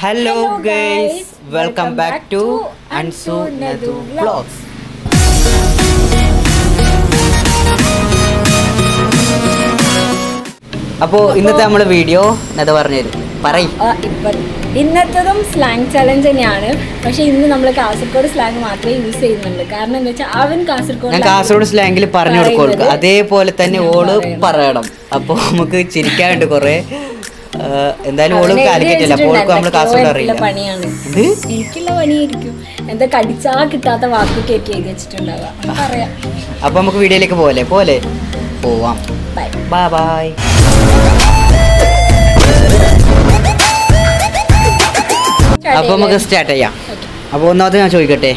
Hello guys, welcome back to Ansu Nadu Vlogs. അപ്പോൾ ഇന്നത്തെ നമ്മുടെ വീഡിയോ നദ പറഞ്ഞുതരും പറയും. ഇന്നത്തതും സ്ലാങ് ചലഞ്ച് തന്നെയാണ്. പക്ഷെ ഇന്ന് നമ്മൾ കാസർഗോഡ് സ്ലാങ് മാത്രമേ യൂസ് ചെയ്യുന്നുള്ളൂ. കാരണം എന്താ വെച്ചാൽ അവൻ കാസർഗോഡ് സ്ലാങ്ങിൽ പറഞ്ഞു കൊടുക്കും, അതേപോലെ തന്നെ ഓള് പറയണം. അപ്പോൾ നമുക്ക് ചിരിക്കാനുണ്ട് കുറെ. എന്തായാലും ഓള് കാലിക്കറ്റില്ല, അപ്പോൾ നമ്മൾ കാസർഗോഡ് അറിയില്ല. പണിയാണ് എനിക്കുള്ള പണിയായിരിക്കും. എന്താ കടിച്ചാ കിട്ടാത്ത വാക്കൊക്കെ എഴുതി വെച്ചിട്ടുണ്ടാവുക. പറയാം. അപ്പൊ നമുക്ക് വീഡിയോയിലേക്ക് പോവാം. Bye bye. അപ്പൊ നമുക്ക് സ്റ്റാർട്ട് ചെയ്യാം. അപ്പൊ ഒന്നാമത്തെ ഞാൻ ചോദിക്കട്ടെ,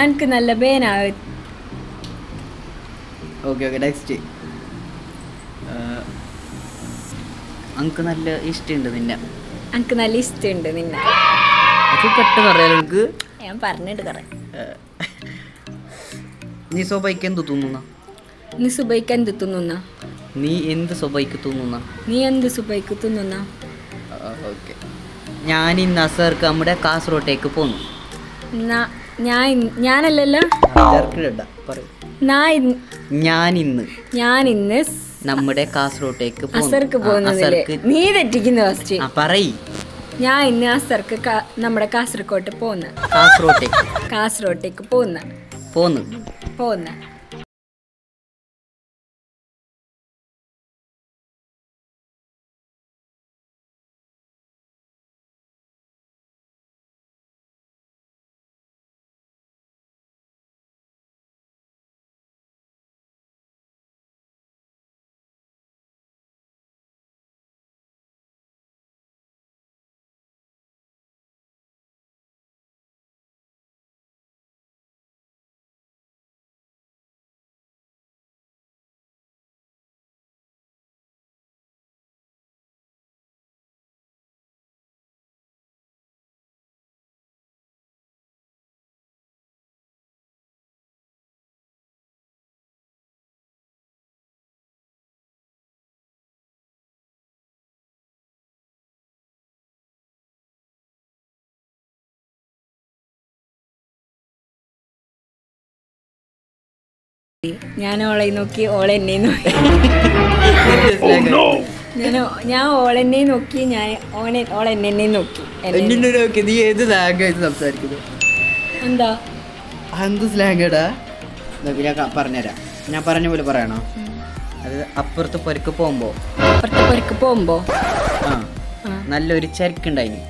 എനിക്ക് നല്ല പേനാവും. Okay next. എനിക്ക് നല്ല ഇഷ്ടമുണ്ട് നിന്നെ. എനിക്ക് നല്ല ഇഷ്ടമുണ്ട് നിന്നെ. അത് പെട്ടെന്ന് അറിയാലോ എനിക്ക്. ഞാൻ പറഞ്ഞിട്ട് പറയാം. നീ സ്വബൈക്ക് എന്ത് തോന്നുന്ന? നീ സുബൈക്ക് എന്ത് തിന്നുന്ന? നീ എന്ത് സ്വബൈക്ക് തോന്നുന്ന? നീ എന്ത് സുബൈക്ക് തിന്നുന്ന? ഓക്കെ. ഞാൻ ഇന്ന് അസർക്ക് നമ്മുടെ കാസർഗോട്ടേക്ക് പോന്നു. ഞാനല്ലല്ലോ. ഞാൻ ഇന്ന് നമ്മുടെ കാസർഗോട്ടേക്ക് നീ തെറ്റിക്കുന്ന ഫസ്റ്റ് പറയ്. ഞാൻ ഇന്ന് അസർക്ക് നമ്മുടെ കാസർഗോട്ട് കാസർഗോട്ടേക്ക് പോന്ന് ഞാൻ ഓളെ നോക്കി ഓളെ എന്നെ നോക്കി ഞാൻ ഓളെന്നെ നോക്കി ഓളെന്നെ നോക്കി നീ ഏത് സ്ലാങ് സംസാരിക്കുന്നത്? എന്താ എന്ത് സ്ലാങ്ങടാ? ഞാൻ പറഞ്ഞുതരാം. ഞാൻ പറഞ്ഞ പോലെ പറയണോ? അത് അപ്പുറത്ത് പൊരക്ക് പോകുമ്പോ നല്ലൊരു ചരക്കുണ്ടായിനി.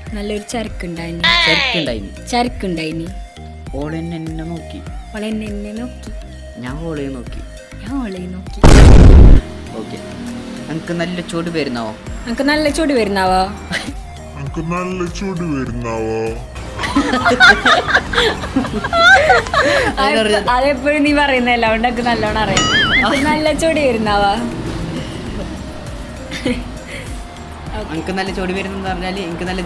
ഓളെന്നെ നോക്കി, ഞാൻ ഓളെ നോക്കി. ഓക്കെ, എനിക്ക് നല്ല ചൂട് വരുന്നാവോ? അതെപ്പോഴും നീ പറയുന്നല്ലോ, അതുകൊണ്ട് നല്ലോണം അറിയാം. നല്ല ചൂട് വരുന്നാവാ? എനിക്ക് നല്ല ചൂട് വരുന്നെന്ന് പറഞ്ഞാല് എനിക്ക് നല്ല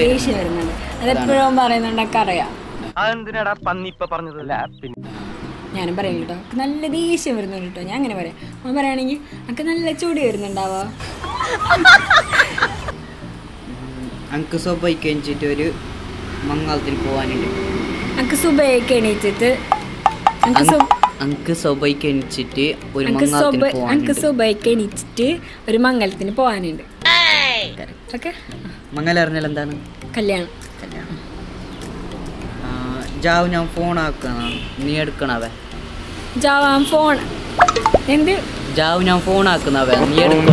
ദേഷ്യം വരുന്നുണ്ട്. അതെപ്പോഴും പറയുന്നുണ്ടൊക്കെ അറിയാം. ഞാനും പറയും കേട്ടോ, നല്ല ദേഷ്യം വരുന്നുണ്ട് കേട്ടോ. ഞാൻ അങ്ങനെ പറയാം. അവൻ പറയുകയാണെങ്കിൽ എനിക്ക് നല്ല ചൂട് വരുന്നുണ്ടാവാ? എനിക്ക് സുബൈക്ക് എണീച്ചിട്ട് ഒരു മംഗളത്തിന് പോവാനുണ്ട്. എനിക്ക് സുബൈക്ക് എണീച്ചിട്ട് ഒരു മംഗലത്തിന് പോവാനുണ്ട്. മംഗലം അറിഞ്ഞാൽ എന്താണ്? കല്യാണം. ജാവ് ഞാൻ ഫോൺ ആക്കണ, നീ എടുക്കണവേ. ജാവ് ഞാൻ ഫോൺ ആക്കുന്നവേ, നീ എടുക്കണം.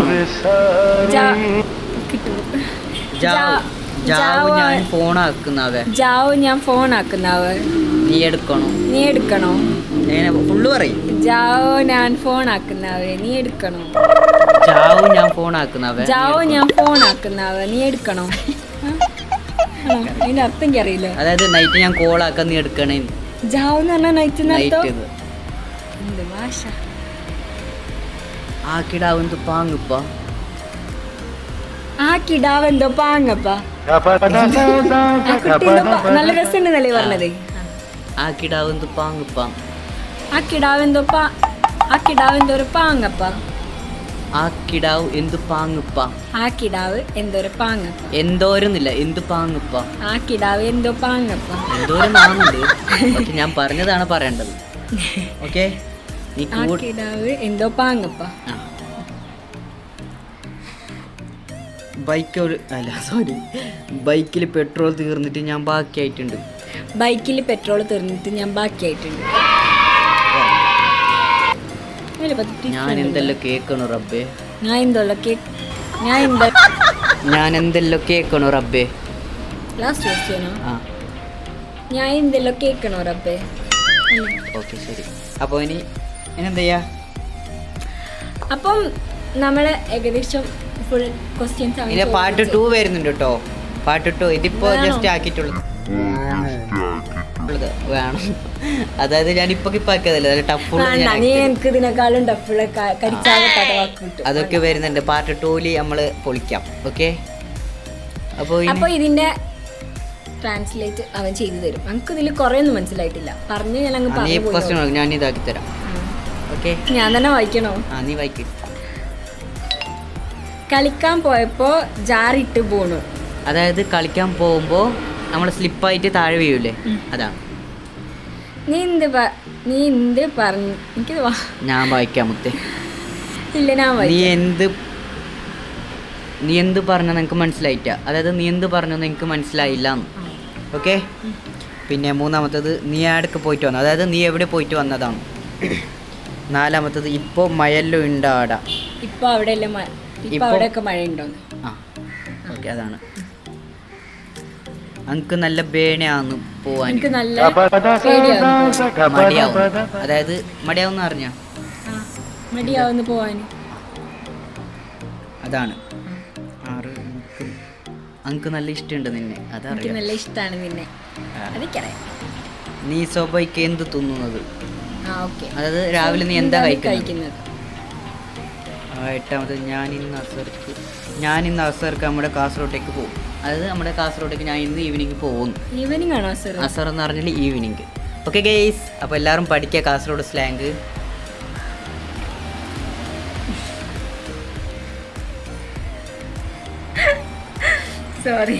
ഞാൻ ഫോൺ ആക്കുന്നവേ, നീ എടുക്കണോ? ഫുള്ള് പറയും. ഞാൻ ഫോൺ ആക്കുന്നവേ, നീ എടുക്കണോ? ഞാൻ ഫോൺ ആക്കുന്നവേ, നീ എടുക്കണോ? അതിന്റെ അർത്ഥം എനിക്ക് അറിയില്ല. അതായത് നൈറ്റ് ഞാൻ കോൾ ആക്കാൻ നീ എടുക്കണേ. ജാവ് എന്ന് പറഞ്ഞാൽ നൈറ്റ് എന്ത് ഭാഷ? ആ കിടാവെന്തോ പാങ്ങപ്പ. നല്ല രസമുണ്ടെന്നല്ലേ പറഞ്ഞത്? ആ കിടാവെന്തോ പാങ്ങപ്പ. എന്തോരുന്നില്ല, എന്ത് പാങ്ങപ്പ. എന്തോരുന്നാന്നുണ്ട്, പക്ഷെ ഞാൻ പറഞ്ഞതാണ് പറയേണ്ടത്. ഓക്കെ, എന്തോ പാങ്ങപ്പ. ബൈക്കിൽ പെട്രോൾ തീർന്നിട്ട് ഞാൻ ബാക്കിയായിട്ടുണ്ട്. ഞാൻ എന്തെല്ലാം കേൾക്കണു റബ്ബേ. ലാസ്റ്റ് ക്വസ്റ്റ്യനോ? ഞാൻ എന്തെല്ലാം കേൾക്കണോ റബ്ബേ? ഓക്കെ, ശരി. അപ്പോൾ ഇനി എന്താ ചെയ്യാ? അപ്പം നമ്മള് ഏകദേശം ഫുൾ ക്വസ്റ്റ്യൻസ് ഇനി പാർട്ട് 2 വരുന്നുണ്ട് കേട്ടോ. പാർട്ട് 2 ഇതിപ്പോ ജസ്റ്റ് ആക്കിയിട്ടുള്ളൂ. വേണം, അതായത് ഞാൻ ഇപ്പൊ ആക്കിയതല്ലേ, അതൊക്കെ വരുന്നുണ്ട്. പാർട്ട് 2 നമ്മള് പൊളിക്കാം. ഓക്കെ, അപ്പൊ ഇതിന്റെ ട്രാൻസ്ലേറ്റ് അവൻ ചെയ്തു തരും. നമുക്ക് ഇതിൽ കുറെ ഒന്നും മനസ്സിലായിട്ടില്ല. പറഞ്ഞു ഞാൻ ഇതാക്കി തരാം. ഓക്കെ, ഞാൻ തന്നെ വായിക്കണോ? നീ വായിക്കും. കളിക്കാൻ പോയപ്പോ ജാറിട്ട് പോണു. അതായത് കളിക്കാൻ പോകുമ്പോ നമ്മൾ സ്ലിപ്പായിട്ട് താഴെ വീഴൂലേ, അതാണ്. നീ എന്ത് പറഞ്ഞു? എനിക്ക് ഞാൻ വായിക്കാം മുത്തേ. ഇല്ല, നീ എന്ത് പറഞ്ഞെന്ന് എനിക്ക് മനസ്സിലായിട്ട, അതായത് നീ എന്ത് പറഞ്ഞെന്ന് എനിക്ക് മനസ്സിലായില്ല. ഓക്കെ. പിന്നെ മൂന്നാമത്തത് നീ ആടക്ക് പോയിട്ട് വന്നു, അതായത് നീ എവിടെ പോയിട്ട് വന്നതാണ്. നാലാമത്തത് ഇപ്പോൾ മഴയെല്ലാം ഉണ്ട് ആടാ. ഇപ്പോൾ അവിടെയൊക്കെ മഴ ഉണ്ടോ? ആ ഓക്കെ, അതാണ്. എനിക്ക് നല്ല പേടിയാന്ന് പോവാൻ. എനിക്ക് നല്ല മടിയാവും, അതായത് മടിയാവും അറിഞ്ഞ മടിയാവുന്ന പോവാൻ. അതാണ്. എനിക്ക് നല്ല ഇഷ്ടമുണ്ട് നിന്നെ, അതറിയാം. നല്ല ഇഷ്ടമാണ് നിന്നെ, അതൊക്കെയറിയാം. നീ സ്വഭാവിക്ക് എന്ത് തിന്നുന്നത്, അതായത് രാവിലെ നീ എന്താ കഴിക്കുന്നത്. എട്ടാമത് ഞാൻ ഇന്ന് അസർക്ക് നമ്മുടെ കാസർഗോട്ടേക്ക് പോകും, അതായത് നമ്മുടെ കാസർഗോട്ടേക്ക് ഞാൻ ഇന്ന് ഈവനിങ് പോകുന്നു. ഈവനിങ് ആണോ അസർ എന്ന് പറഞ്ഞാൽ ഈവനിങ്. ഓക്കെ ഗൈസ്, അപ്പോൾ എല്ലാവരും പഠിക്കുക കാസർഗോഡ് സ്ലാങ്. സോറി,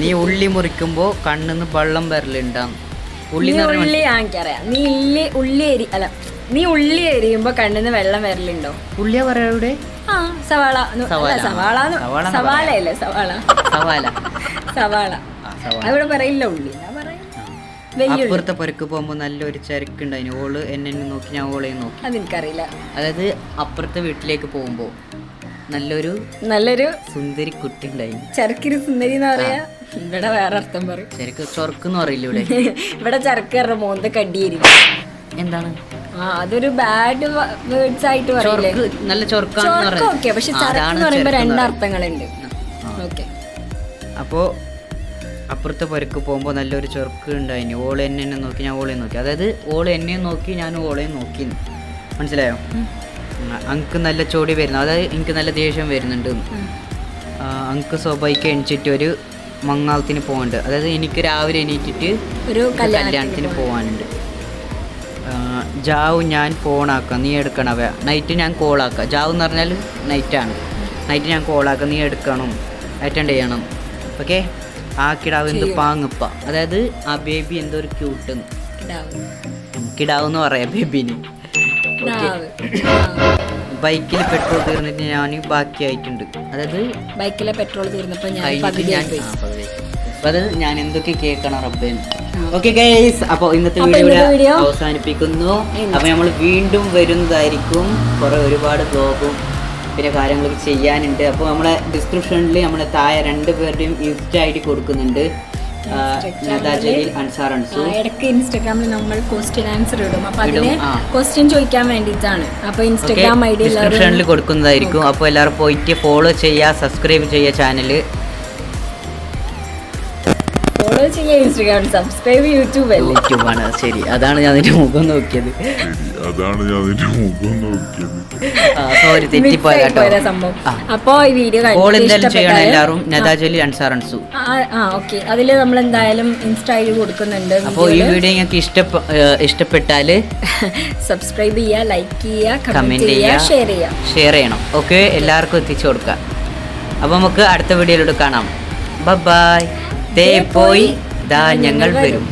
നീ ഉള്ളി മുറിക്കുമ്പോൾ കണ്ണിന്ന് വെള്ളം വരലുണ്ടാവും. നീ ഉള്ളി എരിയുമ്പോ കണ്ണിന്ന് വെള്ളം വരലുണ്ടോ? ഉള്ളിയാ പറയാ? സവാള. സവാളയല്ലേ? സവാള അവിടെ പറയില്ല, ഉള്ളി. അപ്പുറത്തെ പുരക്ക് പോകുമ്പോ നല്ലൊരു ചരക്കുണ്ടായിന്, ഓള് എന്നെ നോക്കി, ഞാൻ ഓളെയും നോക്കി. അതെനിക്കറിയില്ല. അതായത് അപ്പുറത്തെ വീട്ടിലേക്ക് പോകുമ്പോ നല്ലൊരു സുന്ദരി കുട്ടി ഉണ്ടായിന്. ചരക്കിന് സുന്ദരി എന്ന് പറയാ, ഇവിടെ വേറെ അർത്ഥം പറയും. ചരക്ക് ചൊറക്കെന്ന് പറയില്ല ഇവിടെ. ഇവിടെ ചരക്ക് പറഞ്ഞ മോന്ത കടിയായിരിക്കും. എന്താണ്? അതൊരു ബാഡ് വേർഡ്സ് ആയിട്ട് പറയില്ലേ? നല്ല ചൊറക്കാണ്. ഓക്കെ, പക്ഷെ ചരക്ക് എന്ന് പറയുമ്പോ രണ്ടർത്ഥങ്ങളുണ്ട്. ഓക്കെ. അപ്പോ അപ്പുറത്തെ പുരക്ക് പോകുമ്പോൾ നല്ലൊരു ചെറുക്ക് ഉണ്ടായിന്, ഓള് എന്നെ നോക്കി, ഞാൻ ഓളെയും നോക്കി. അതായത് ഓള് എന്നെയും നോക്കി, ഞാൻ ഓളെയും നോക്കി. മനസ്സിലായോ? അങ്ക് നല്ല ചോടി വരുന്നു, അതായത് എനിക്ക് നല്ല ദേഷ്യം വരുന്നുണ്ട്. അങ്ക് സ്വാഭാവിക എണിച്ചിട്ട് ഒരു മങ്ങാളത്തിന് പോകാനുണ്ട്, അതായത് എനിക്ക് രാവിലെ എണീറ്റിട്ട് ഒരു കല്യാണത്തിന് പോകാനുണ്ട്. ജാവ് ഞാൻ ഫോണാക്കാം, നീ എടുക്കണം. നൈറ്റ് ഞാൻ കോളാക്കാം. ജാവ് എന്ന് പറഞ്ഞാൽ നൈറ്റാണ്. നൈറ്റ് ഞാൻ കോളാക്കാം, നീ എടുക്കണം, അറ്റൻഡ് ചെയ്യണം. ഓക്കെ. ആ കിടാവ് എന്ത് പാങ്ങപ്പ, അതായത് ആ ബേബി എന്തോ ഒരു ക്യൂട്ട് കിടാവെന്ന് പറയാം ബേബിന്. ബൈക്കിൽ പെട്രോൾ തീർന്നിട്ട് ഞാൻ ബാക്കിയായിട്ടുണ്ട്, അതായത് ബൈക്കിലെ പെട്രോൾ തീർന്നപ്പോൾ അതായത് ഞാൻ എന്തൊക്കെ കേൾക്കണം റബ്ബേന്. ഓക്കെ ഗൈസ്, അപ്പോൾ ഇന്നത്തെ വീഡിയോ അവസാനിപ്പിക്കുന്നു. അപ്പോൾ നമ്മൾ വീണ്ടും വരുന്നതായിരിക്കും. ഒരുപാട് ബ്ലോഗും പിന്നെ കാര്യങ്ങളൊക്കെ ചെയ്യാനുണ്ട്. അപ്പോൾ നമ്മളെ ഡിസ്ക്രിപ്ഷനിൽ നമ്മളെ താഴെ 2 പേരുടെയും ഇൻസ്റ്റ ID കൊടുക്കുന്നുണ്ട്. ഇടയ്ക്ക് ഇൻസ്റ്റാഗ്രാമിൽ നമ്മൾ ക്വസ്റ്റ്യൻ ആൻസർ ഇടും, അപ്പോൾ അതിന് ക്വസ്റ്റ്യൻ ചോദിക്കാൻ വേണ്ടിയിട്ടാണ്. അപ്പോൾ ഇൻസ്റ്റാഗ്രാം ID ഡിസ്ക്രിപ്ഷനിൽ കൊടുക്കുന്നതായിരിക്കും. അപ്പോൾ എല്ലാവരും പോയിട്ട് ഫോളോ ചെയ്യുക, സബ്സ്ക്രൈബ് ചെയ്യുക, ചാനൽ ഫോളോ ചെയ്യുക, ഇൻസ്റ്റാഗ്രാമിൽ സബ്സ്ക്രൈബ്, യൂട്യൂബാണ്. ശരി, അതാണ് ഞാൻ അതിന്റെ മുഖം നോക്കിയത്. സോറി, തെറ്റിപ്പോയതാട്ടോ. അപ്പോൾ ഈ വീഡിയോ ചെയ്യണം എല്ലാവരും. നദാജലി അൻസാറൻസു. ഓക്കെ, അതിൽ നമ്മൾ എന്തായാലും ഇൻസ്റ്റ ID കൊടുക്കുന്നുണ്ട്. അപ്പോൾ ഈ വീഡിയോ നിങ്ങൾക്ക് ഇഷ്ടപ്പെട്ടാൽ സബ്സ്ക്രൈബ് ചെയ്യുക, ലൈക്ക് ചെയ്യുക, കമന്റ് ചെയ്യുക, ഷെയർ ചെയ്യണം. ഓക്കെ, എല്ലാവർക്കും എത്തിച്ചു കൊടുക്കുക. അപ്പോൾ നമുക്ക് അടുത്ത വീഡിയോയിലൂടെ കാണാം. ബൈ. ദേ പോയി ദാ ഞങ്ങൾ വരും.